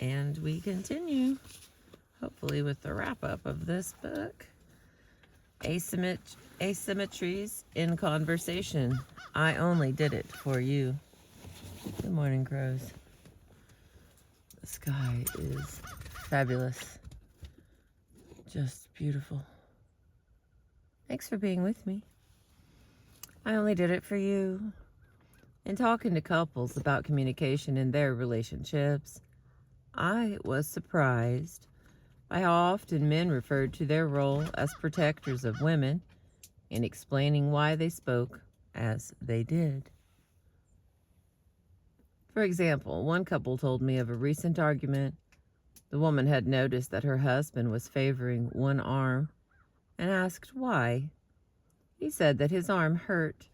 And we continue, hopefully, with the wrap-up of this book. Asymmetries in Conversation. I Only Did It For You. Good morning, crows. The sky is fabulous. Just beautiful. Thanks for being with me. I only did it for you. In talking to couples about communication in their relationships, I was surprised by how often men referred to their role as protectors of women in explaining why they spoke as they did. For example, one couple told me of a recent argument. The woman had noticed that her husband was favoring one arm and asked why. He said that his arm hurt.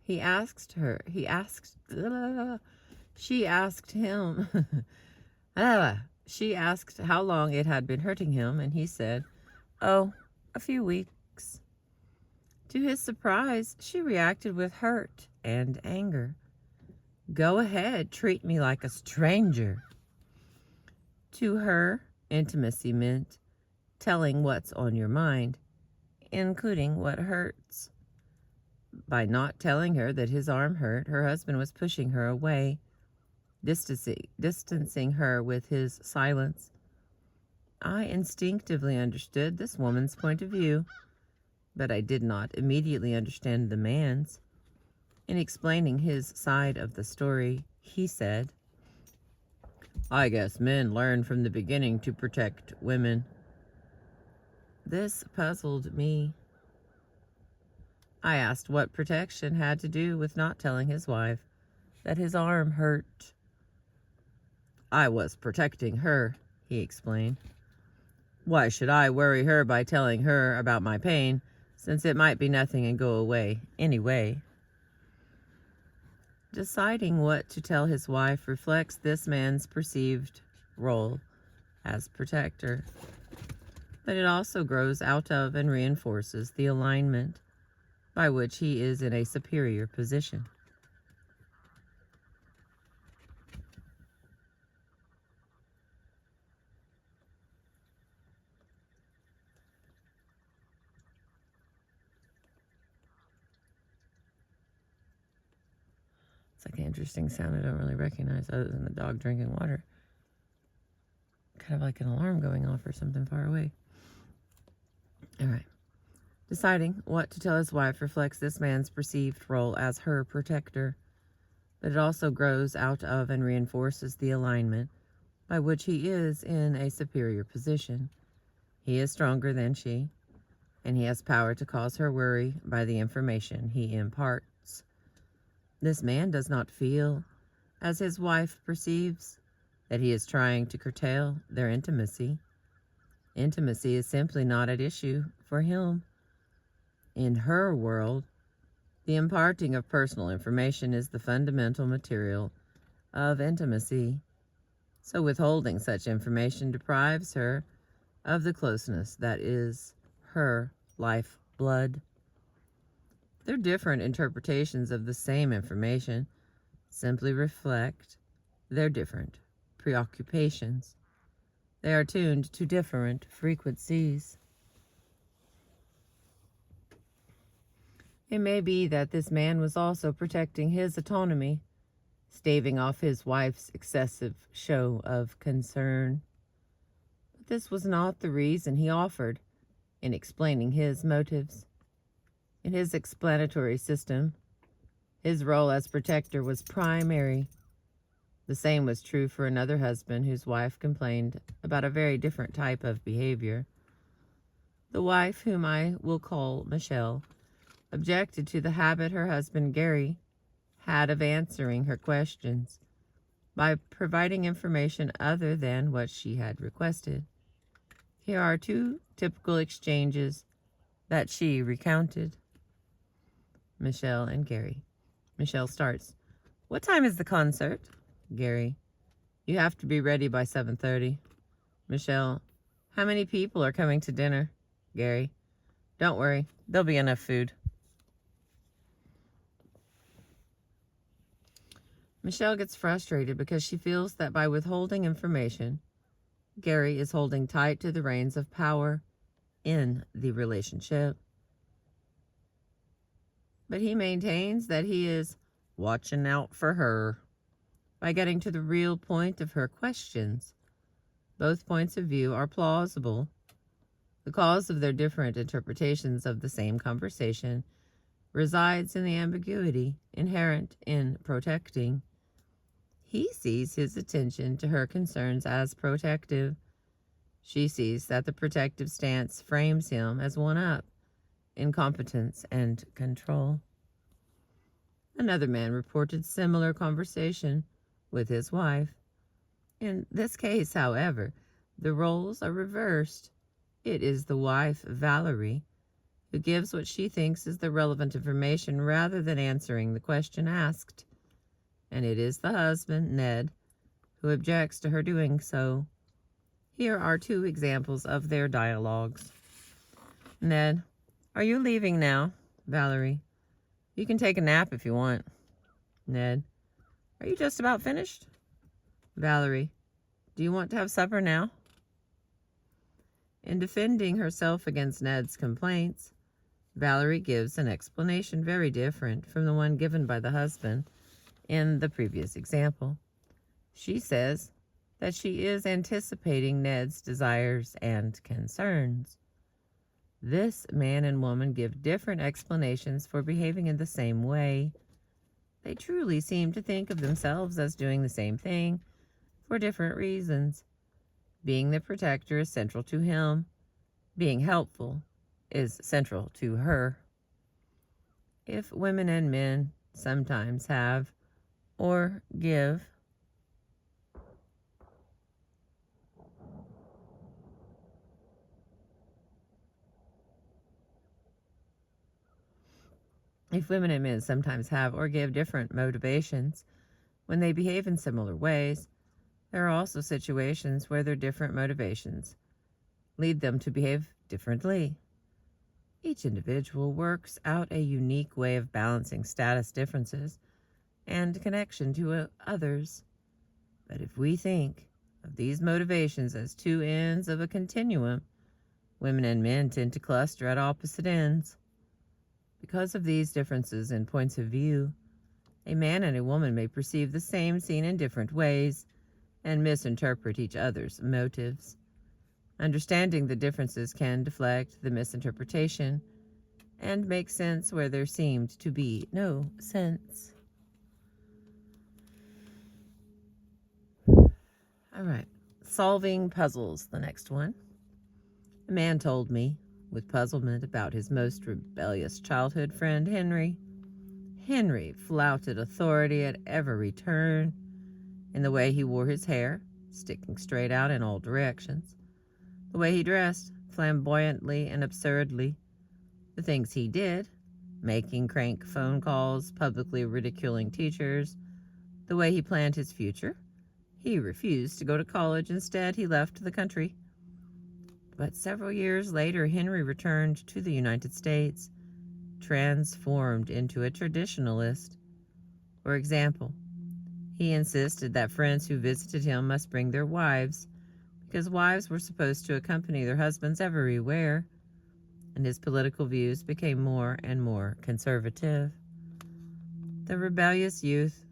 She asked him, she asked how long it had been hurting him, and he said, "Oh, a few weeks." To his surprise, she reacted with hurt and anger. "Go ahead, treat me like a stranger." To her, intimacy meant telling what's on your mind, including what hurts. By not telling her that his arm hurt, her husband was pushing her away, distancing her with his silence. I instinctively understood this woman's point of view, but I did not immediately understand the man's. In explaining his side of the story, he said, "I guess men learn from the beginning to protect women." This puzzled me. I asked what protection had to do with not telling his wife that his arm hurt. "I was protecting her," he explained. "Why should I worry her by telling her about my pain, since it might be nothing and go away anyway?" Deciding what to tell his wife reflects this man's perceived role as protector, but it also grows out of and reinforces the alignment by which he is in a superior position. It's like an interesting sound I don't really recognize other than the dog drinking water. Kind of like an alarm going off or something far away. All right. Deciding what to tell his wife reflects this man's perceived role as her protector, but it also grows out of and reinforces the alignment by which he is in a superior position. He is stronger than she, and he has power to cause her worry by the information he imparts. This man does not feel, as his wife perceives, that he is trying to curtail their intimacy. Intimacy is simply not at issue for him. In her world, the imparting of personal information is the fundamental material of intimacy. So withholding such information deprives her of the closeness that is her lifeblood. Their different interpretations of the same information simply reflect their different preoccupations. They are tuned to different frequencies. It may be that this man was also protecting his autonomy, staving off his wife's excessive show of concern. But this was not the reason he offered in explaining his motives. In his explanatory system, his role as protector was primary. The same was true for another husband whose wife complained about a very different type of behavior. The wife, whom I will call Michelle, objected to the habit her husband Gary had of answering her questions by providing information other than what she had requested. Here are two typical exchanges that she recounted. Michelle and Gary. Michelle starts, "What time is the concert?" Gary, "You have to be ready by 7:30. Michelle, "How many people are coming to dinner?" Gary, "Don't worry, there'll be enough food." Michelle gets frustrated because she feels that by withholding information, Gary is holding tight to the reins of power in the relationship. But he maintains that he is watching out for her by getting to the real point of her questions. Both points of view are plausible. The cause of their different interpretations of the same conversation resides in the ambiguity inherent in protecting. He sees his attention to her concerns as protective. She sees that the protective stance frames him as one up in competence and control. Another man reported similar conversation with his wife. In this case, however, the roles are reversed. It is the wife, Valerie, who gives what she thinks is the relevant information rather than answering the question asked. And it is the husband, Ned, who objects to her doing so. Here are two examples of their dialogues. Ned: "Are you leaving now?" Valerie: "You can take a nap if you want." Ned: "Are you just about finished?" Valerie: "Do you want to have supper now?" In defending herself against Ned's complaints, Valerie gives an explanation very different from the one given by the husband in the previous example. She says that she is anticipating Ned's desires and concerns. This man and woman give different explanations for behaving in the same way. They truly seem to think of themselves as doing the same thing for different reasons. Being the protector is central to him. Being helpful is central to her. If women and men sometimes have or give different motivations when they behave in similar ways, there are also situations where their different motivations lead them to behave differently. Each individual works out a unique way of balancing status differences and connection to others. But if we think of these motivations as two ends of a continuum, women and men tend to cluster at opposite ends. Because of these differences in points of view, a man and a woman may perceive the same scene in different ways and misinterpret each other's motives. Understanding the differences can deflect the misinterpretation and make sense where there seemed to be no sense. All right, solving puzzles, the next one. A man told me, with puzzlement, about his most rebellious childhood friend, Henry. Henry flouted authority at every turn, in the way he wore his hair, sticking straight out in all directions, the way he dressed, flamboyantly and absurdly, the things he did, making crank phone calls, publicly ridiculing teachers, the way he planned his future. He refused to go to college. Instead, he left the country. But several years later, Henry returned to the United States, transformed into a traditionalist. For example, he insisted that friends who visited him must bring their wives, because wives were supposed to accompany their husbands everywhere, and his political views became more and more conservative. The rebellious youth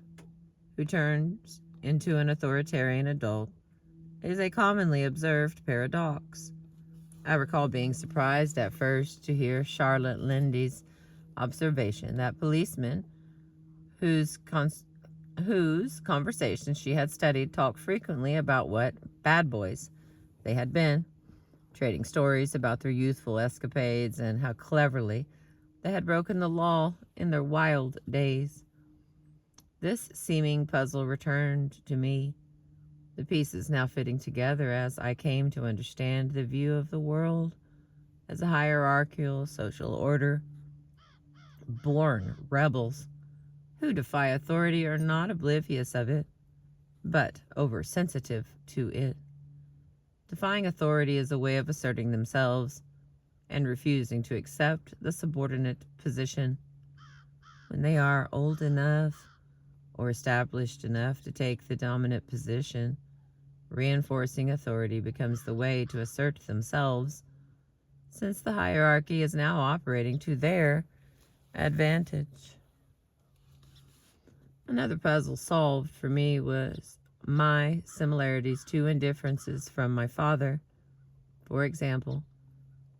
who turns into an authoritarian adult is a commonly observed paradox. I recall being surprised at first to hear Charlotte Lindy's observation that policemen whose conversations she had studied talked frequently about what bad boys they had been, trading stories about their youthful escapades and how cleverly they had broken the law in their wild days. This seeming puzzle returned to me, the pieces now fitting together as I came to understand the view of the world as a hierarchical social order. Born rebels who defy authority are not oblivious of it, but oversensitive to it. Defying authority is a way of asserting themselves and refusing to accept the subordinate position. When they are old enough or established enough to take the dominant position, reinforcing authority becomes the way to assert themselves, since the hierarchy is now operating to their advantage. Another puzzle solved for me was my similarities to and differences from my father. For example,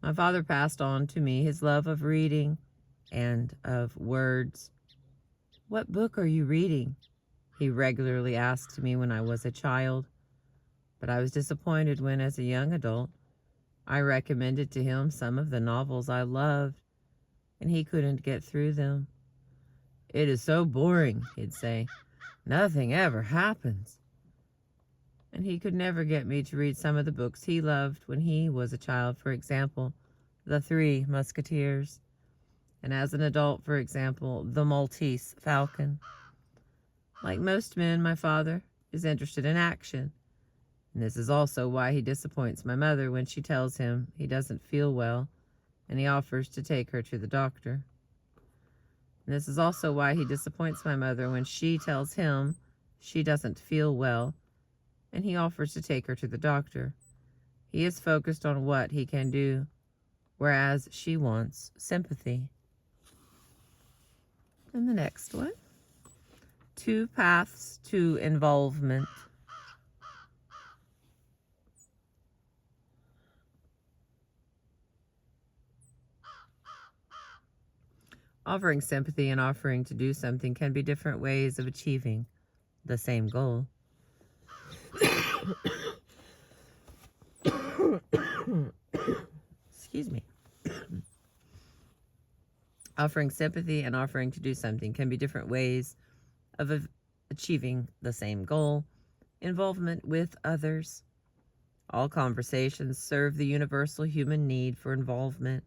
my father passed on to me his love of reading and of words. "What book are you reading?" he regularly asked me when I was a child, but I was disappointed when, as a young adult, I recommended to him some of the novels I loved, and he couldn't get through them. "It is so boring," he'd say. "Nothing ever happens." And he could never get me to read some of the books he loved when he was a child, for example, The Three Musketeers, and as an adult, for example, The Maltese Falcon. Like most men, my father is interested in action, and this is also why he disappoints my mother when she tells him he doesn't feel well and he offers to take her to the doctor. And this is also why he disappoints my mother when she tells him she doesn't feel well and he offers to take her to the doctor. He is focused on what he can do, whereas she wants sympathy. And the next one, 2 paths to involvement. Offering sympathy and offering to do something can be different ways of achieving the same goal. Excuse me. Offering sympathy and offering to do something can be different ways of achieving the same goal. Involvement with others. All conversations serve the universal human need for involvement,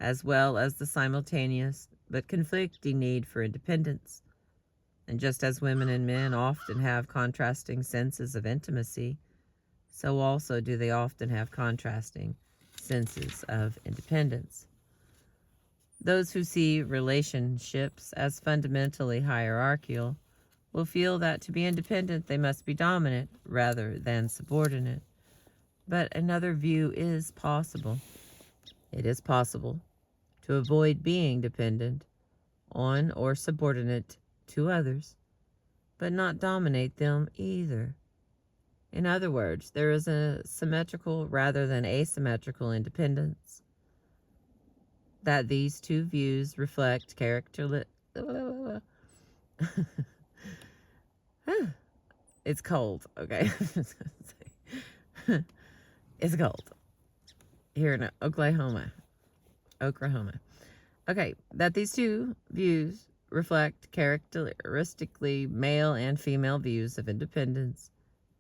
as well as the simultaneous but conflicting need for independence. And just as women and men often have contrasting senses of intimacy, so also do they often have contrasting senses of independence. Those who see relationships as fundamentally hierarchical will feel that to be independent they must be dominant rather than subordinate. But another view is possible. It is possible to avoid being dependent on or subordinate to others, but not dominate them either. In other words, there is a symmetrical rather than asymmetrical independence. That these two views reflect It's cold, okay? It's cold here in Oklahoma. Okay, that these two views reflect characteristically male and female views of independence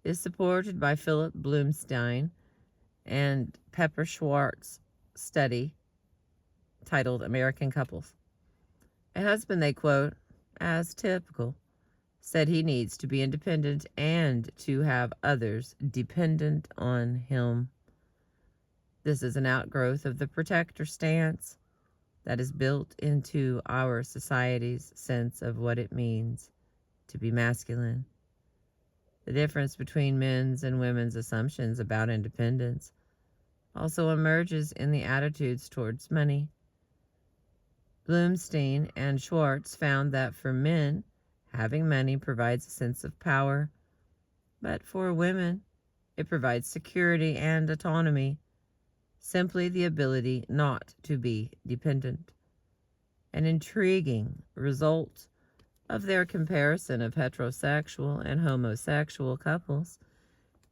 is supported by Philip Bloomstein and Pepper Schwartz study titled American Couples. A husband they quote as typical said he needs to be independent and to have others dependent on him. This is an outgrowth of the protector stance that is built into our society's sense of what it means to be masculine. The difference between men's and women's assumptions about independence also emerges in the attitudes towards money. Bloomstein and Schwartz found that for men, having money provides a sense of power, but for women, it provides security and autonomy, simply the ability not to be dependent. An intriguing result of their comparison of heterosexual and homosexual couples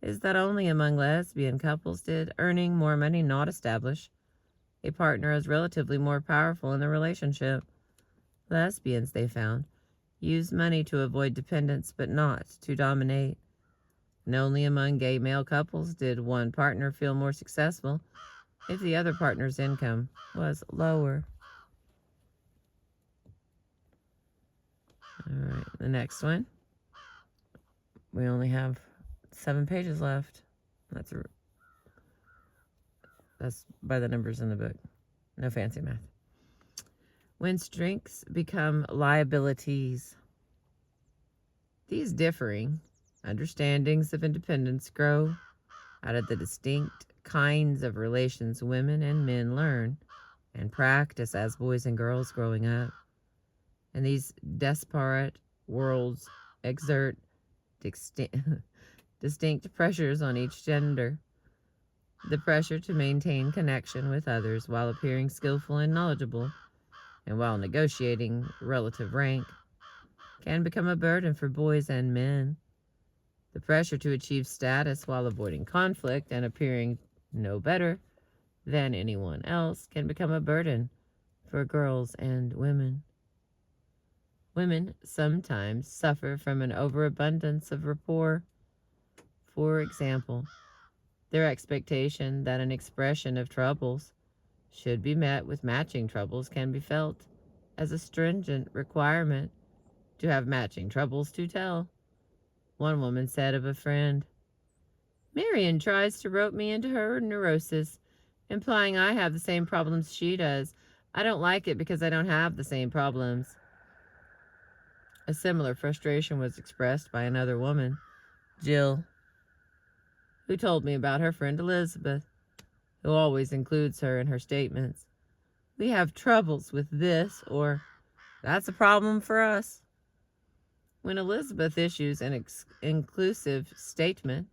is that only among lesbian couples did earning more money not establish a partner as relatively more powerful in the relationship. Lesbians, they found, use money to avoid dependence but not to dominate. And only among gay male couples did one partner feel more successful if the other partner's income was lower. All right, the next one. We only have 7 pages left. That's by the numbers in the book. No fancy math. When strengths become liabilities. These differing understandings of independence grow out of the distinct kinds of relations women and men learn and practice as boys and girls growing up. And these disparate worlds exert distinct pressures on each gender. The pressure to maintain connection with others while appearing skillful and knowledgeable, and while negotiating relative rank, can become a burden for boys and men. The pressure to achieve status while avoiding conflict and appearing no better than anyone else can become a burden for girls and women. Women sometimes suffer from an overabundance of rapport. For example, their expectation that an expression of troubles should be met with matching troubles can be felt as a stringent requirement to have matching troubles to tell. One woman said of a friend, "Marion tries to rope me into her neurosis, implying I have the same problems she does. I don't like it because I don't have the same problems." A similar frustration was expressed by another woman, Jill, who told me about her friend Elizabeth, who always includes her in her statements. "We have troubles with this," or "that's a problem for us." When Elizabeth issues an inclusive statement,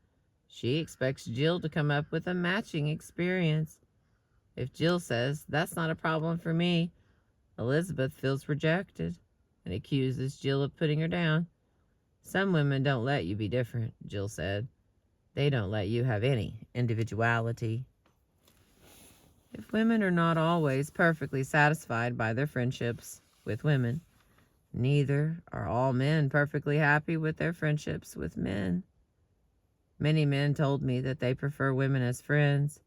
she expects Jill to come up with a matching experience. If Jill says, "That's not a problem for me," Elizabeth feels rejected and accuses Jill of putting her down. "Some women don't let you be different," Jill said. "They don't let you have any individuality." If women are not always perfectly satisfied by their friendships with women, neither are all men perfectly happy with their friendships with men. Many men told me that they prefer women as friends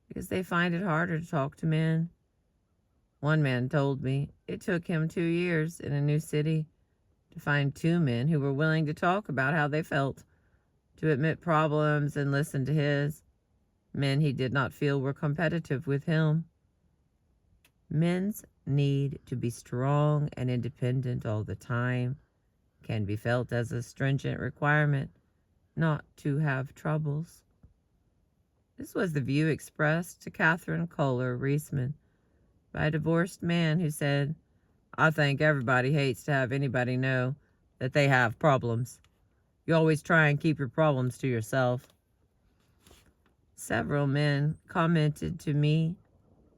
because they find it harder to talk to men. One man told me it took him 2 years in a new city to find 2 men who were willing to talk about how they felt, to admit problems and listen to his. Men he did not feel were competitive with him. Men's need to be strong and independent all the time can be felt as a stringent requirement not to have troubles. This was the view expressed to Catherine Kohler Reisman by a divorced man who said, "I think everybody hates to have anybody know that they have problems. You always try and keep your problems to yourself." Several men commented to me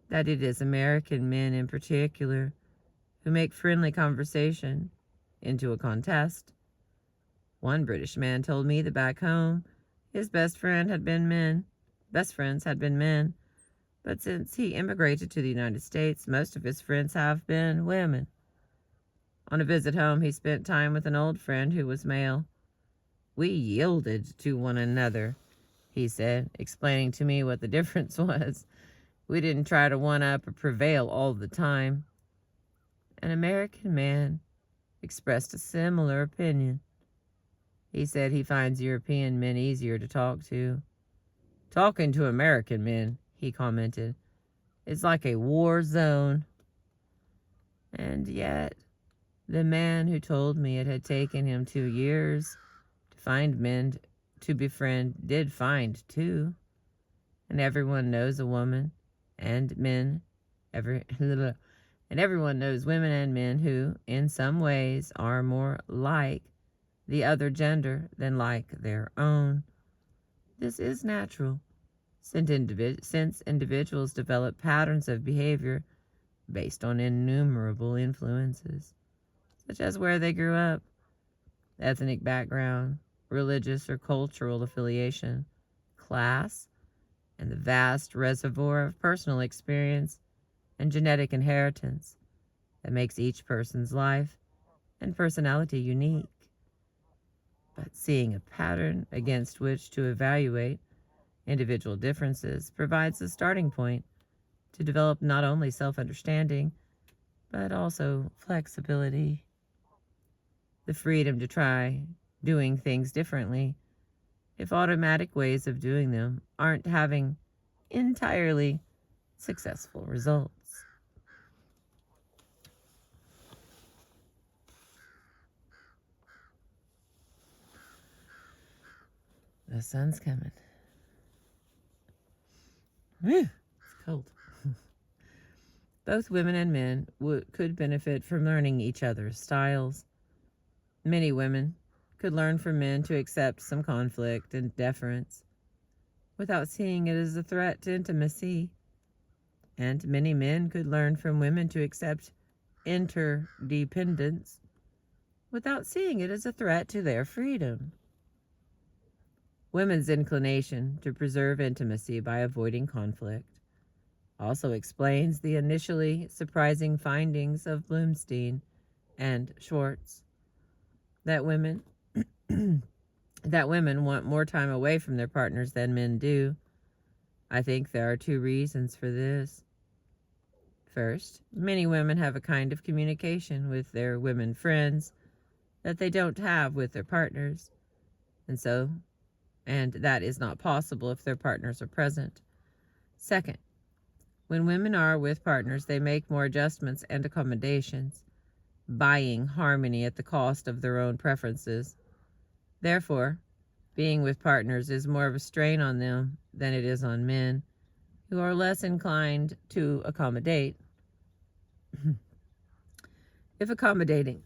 that it is American men in particular who make friendly conversation into a contest. One British man told me that back home his best friends had been men, but since he immigrated to the United States, most of his friends have been women. On a visit home, he spent time with an old friend who was male. "We yielded to one another," he said, explaining to me what the difference was. "We didn't try to one-up or prevail all the time." An American man expressed a similar opinion. He said he finds European men easier to talk to. "Talking to American men," he commented, "is like a war zone." And yet, the man who told me it had taken him 2 years to find men to befriend did find 2. And everyone knows a woman and men, and everyone knows women and men who, in some ways, are more like the other gender than like their own. This is natural, since individuals develop patterns of behavior based on innumerable influences, such as where they grew up, ethnic background, religious or cultural affiliation, class, and the vast reservoir of personal experience and genetic inheritance that makes each person's life and personality unique. But seeing a pattern against which to evaluate individual differences provides a starting point to develop not only self-understanding, but also flexibility, the freedom to try doing things differently if automatic ways of doing them aren't having entirely successful results. The sun's coming. Whew, it's cold. Both women and men could benefit from learning each other's styles. Many women could learn from men to accept some conflict and deference without seeing it as a threat to intimacy. And many men could learn from women to accept interdependence without seeing it as a threat to their freedom. Women's inclination to preserve intimacy by avoiding conflict also explains the initially surprising findings of Bloomstein and Schwartz that women want more time away from their partners than men do. I think there are two reasons for this. First, many women have a kind of communication with their women friends that they don't have with their partners, and that is not possible if their partners are present. Second, when women are with partners, they make more adjustments and accommodations, buying harmony at the cost of their own preferences. Therefore, being with partners is more of a strain on them than it is on men, who are less inclined to accommodate. If accommodating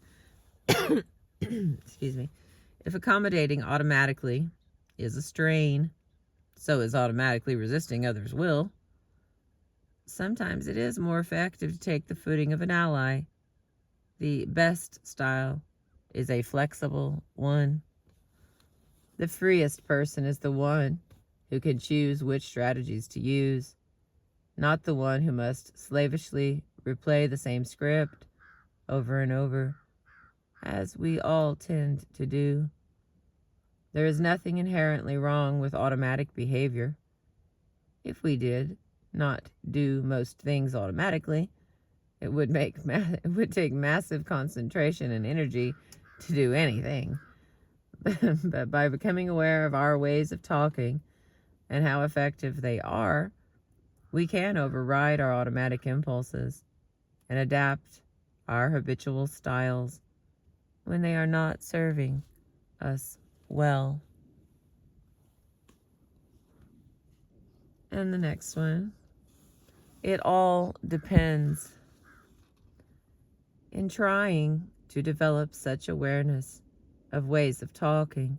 automatically is a strain, so is automatically resisting others' will. Sometimes it is more effective to take the footing of an ally. The best style is a flexible one. The freest person is the one who can choose which strategies to use, not the one who must slavishly replay the same script over and over, as we all tend to do. There is nothing inherently wrong with automatic behavior. If we did not do most things automatically, it would take massive concentration and energy to do anything. But by becoming aware of our ways of talking and how effective they are, we can override our automatic impulses and adapt our habitual styles when they are not serving us well. And the next one, it all depends. In trying to develop such awareness of ways of talking,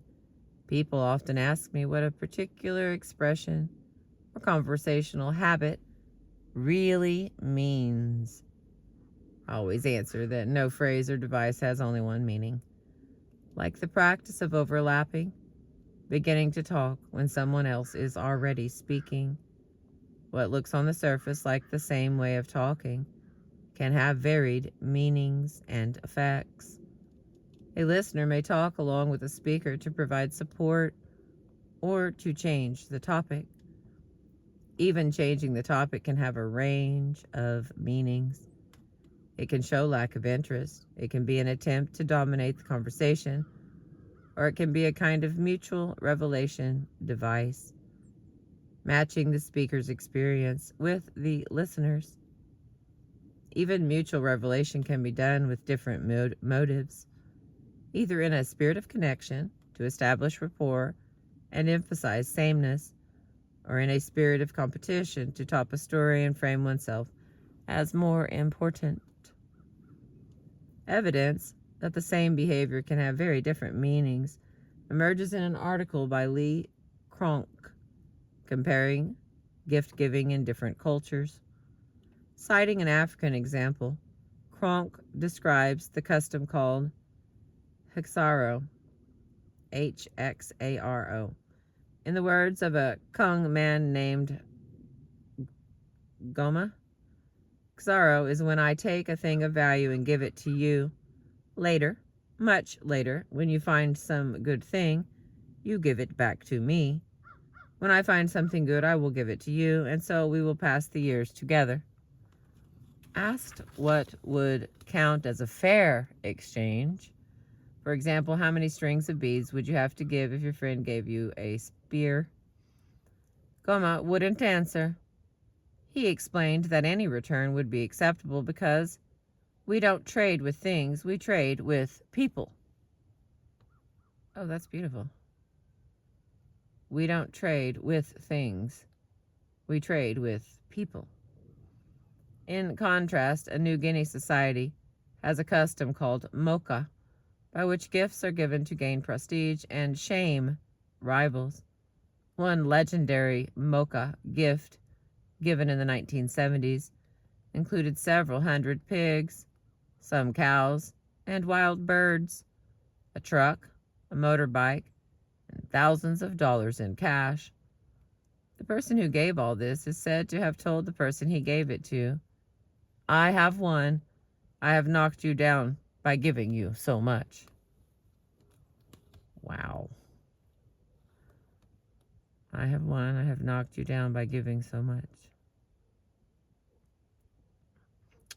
people often ask me what a particular expression or conversational habit really means. I always answer that no phrase or device has only one meaning. Like the practice of overlapping, beginning to talk when someone else is already speaking. What looks on the surface like the same way of talking can have varied meanings and effects. A listener may talk along with a speaker to provide support or to change the topic. Even changing the topic can have a range of meanings. It can show lack of interest. It can be an attempt to dominate the conversation, or it can be a kind of mutual revelation device, matching the speaker's experience with the listener's. Even mutual revelation can be done with different motives, either in a spirit of connection to establish rapport and emphasize sameness, or in a spirit of competition to top a story and frame oneself as more important. Evidence that the same behavior can have very different meanings emerges in an article by Lee Cronk, comparing gift-giving in different cultures. Citing an African example, Cronk describes the custom called Hexaro, H-X-A-R-O. In the words of a Kung man named Goma, Xaro is when I take a thing of value and give it to you. Later, much later, when you find some good thing, you give it back to me. When I find something good, I will give it to you, and so we will pass the years together. Asked what would count as a fair exchange, for example, how many strings of beads would you have to give if your friend gave you a spear? Goma wouldn't answer. He explained that any return would be acceptable because we don't trade with things, we trade with people. Oh, that's beautiful. we don't trade with things. We trade with people. In contrast, a New Guinea society has a custom called mocha, by which gifts are given to gain prestige and shame rivals. One legendary mocha gift given in the 1970s included several hundred pigs, some cows, and wild birds, a truck, a motorbike, and thousands of dollars in cash. The person who gave all this is said to have told the person he gave it to, "I have won. I have knocked you down by giving you so much." Wow. I have won. I have knocked you down by giving so much.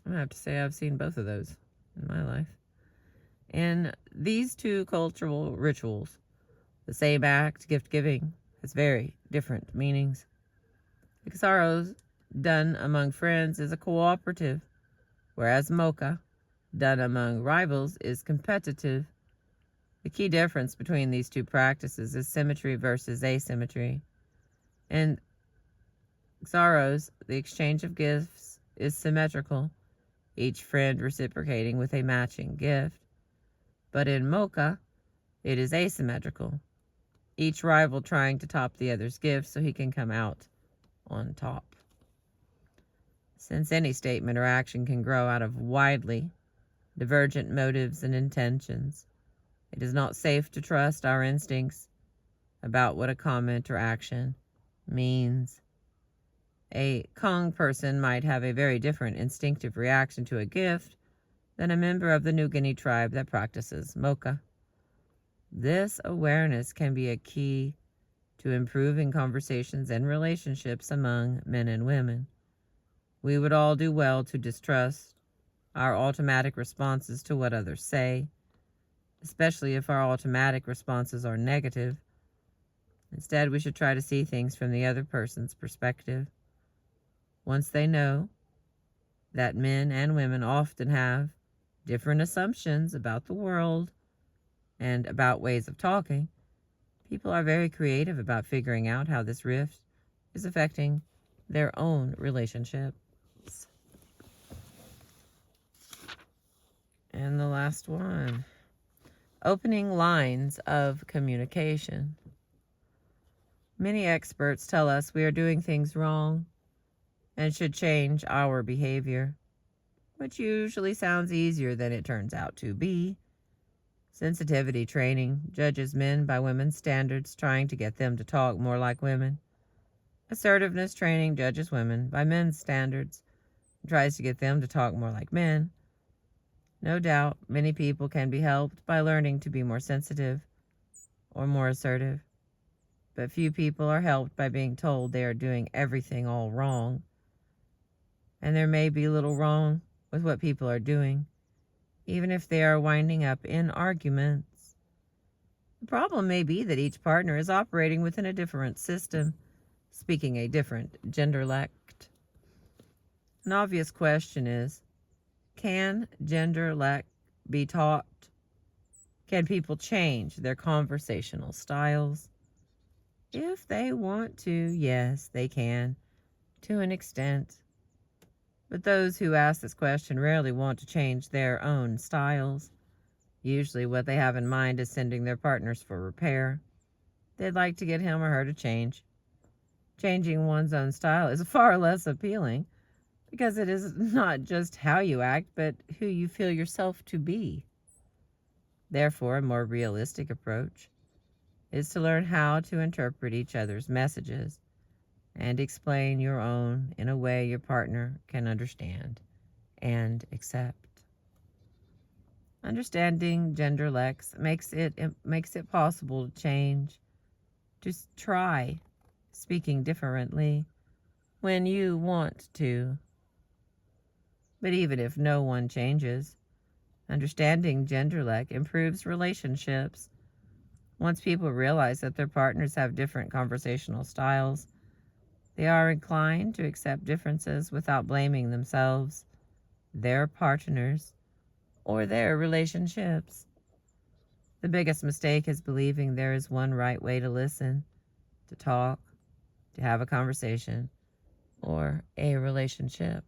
I'm going to have to say I've seen both of those in my life. In these two cultural rituals, the same act, gift giving, has very different meanings. Ixaros, done among friends, is a cooperative, whereas mocha, done among rivals, is competitive. The key difference between these two practices is symmetry versus asymmetry. In Ixaros, the exchange of gifts is symmetrical, each friend reciprocating with a matching gift. But in mocha, it is asymmetrical, each rival trying to top the other's gift so he can come out on top. Since any statement or action can grow out of widely divergent motives and intentions, it is not safe to trust our instincts about what a comment or action means. A Kong person might have a very different instinctive reaction to a gift than a member of the New Guinea tribe that practices mocha. This awareness can be a key to improving conversations and relationships among men and women. We would all do well to distrust our automatic responses to what others say, especially if our automatic responses are negative. Instead, we should try to see things from the other person's perspective. Once they know that men and women often have different assumptions about the world and about ways of talking, people are very creative about figuring out how this rift is affecting their own relationships. And the last one, opening lines of communication. Many experts tell us we are doing things wrong and should change our behavior, which usually sounds easier than it turns out to be. Sensitivity training judges men by women's standards, trying to get them to talk more like women. Assertiveness training judges women by men's standards and tries to get them to talk more like men. No doubt, many people can be helped by learning to be more sensitive or more assertive, but few people are helped by being told they are doing everything all wrong. And there may be little wrong with what people are doing, even if they are winding up in arguments. The problem may be that each partner is operating within a different system, speaking a different genderlect. An obvious question is, can genderlect be taught? Can people change their conversational styles? If they want to, yes, they can, to an extent. But those who ask this question rarely want to change their own styles. Usually what they have in mind is sending their partners for repair. They'd like to get him or her to change. Changing one's own style is far less appealing because it is not just how you act, but who you feel yourself to be. Therefore, a more realistic approach is to learn how to interpret each other's messages and explain your own in a way your partner can understand and accept. Understanding genderlects makes it possible to change, to try speaking differently when you want to. But even if no one changes, understanding genderlect improves relationships. Once people realize that their partners have different conversational styles, they are inclined to accept differences without blaming themselves, their partners, or their relationships. The biggest mistake is believing there is one right way to listen, to talk, to have a conversation, or a relationship.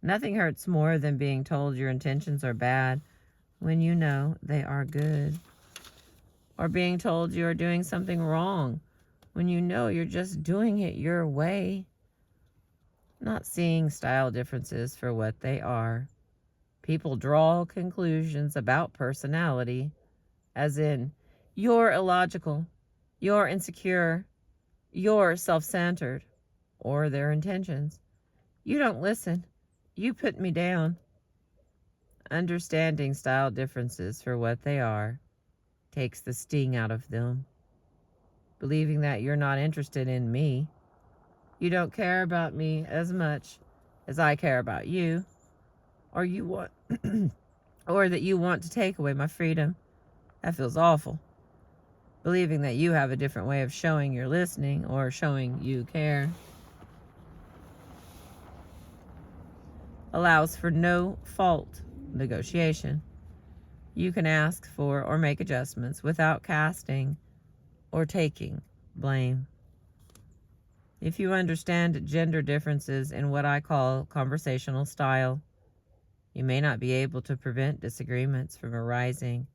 Nothing hurts more than being told your intentions are bad when you know they are good, or being told you are doing something wrong when you know you're just doing it your way. Not seeing style differences for what they are. People draw conclusions about personality, as in, you're illogical, you're insecure, you're self-centered, or their intentions. You don't listen. You put me down. Understanding style differences for what they are takes the sting out of them. Believing that you're not interested in me, you don't care about me as much as I care about you, or you want or that you want to take away my freedom. That feels awful. Believing that you have a different way of showing you're listening or showing you care allows for no fault negotiation. You can ask for or make adjustments without casting or taking blame. If you understand gender differences in what I call conversational style, you may not be able to prevent disagreements from arising,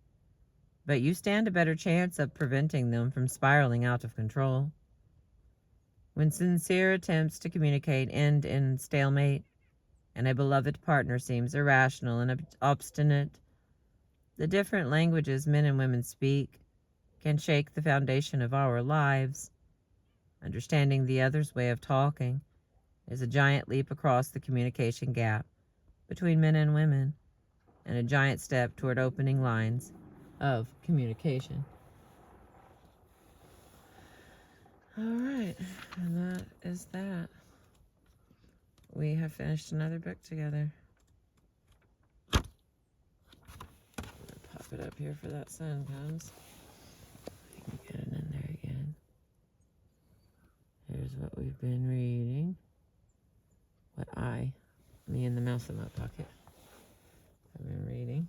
but you stand a better chance of preventing them from spiraling out of control. When sincere attempts to communicate end in stalemate, and a beloved partner seems irrational and obstinate, the different languages men and women speak can shake the foundation of our lives. Understanding the other's way of talking is a giant leap across the communication gap between men and women, and a giant step toward opening lines of communication. All right, and that is that. We have finished another book together. Pop it up here for that sun comes. I can get it in there again. Here's what we've been reading. Me and the mouse in my pocket, have been reading.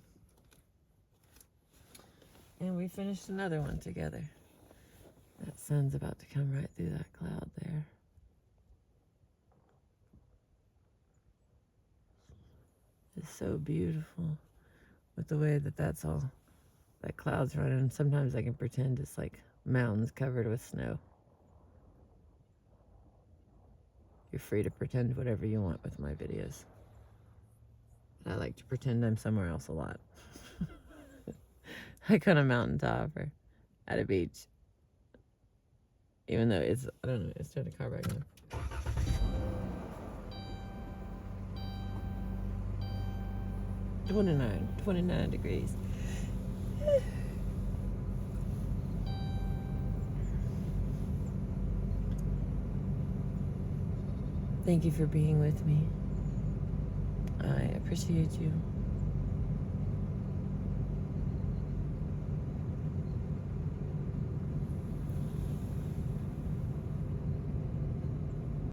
And we finished another one together. That sun's about to come right through that cloud there. It's so beautiful with the way that that's all, that cloud's running. Sometimes I can pretend it's like mountains covered with snow. You're free to pretend whatever you want with my videos. I like to pretend I'm somewhere else a lot. Like on a mountaintop or at a beach. Even though it's, I don't know, it's turned the car back on. – 29 degrees. Thank you for being with me. I appreciate you.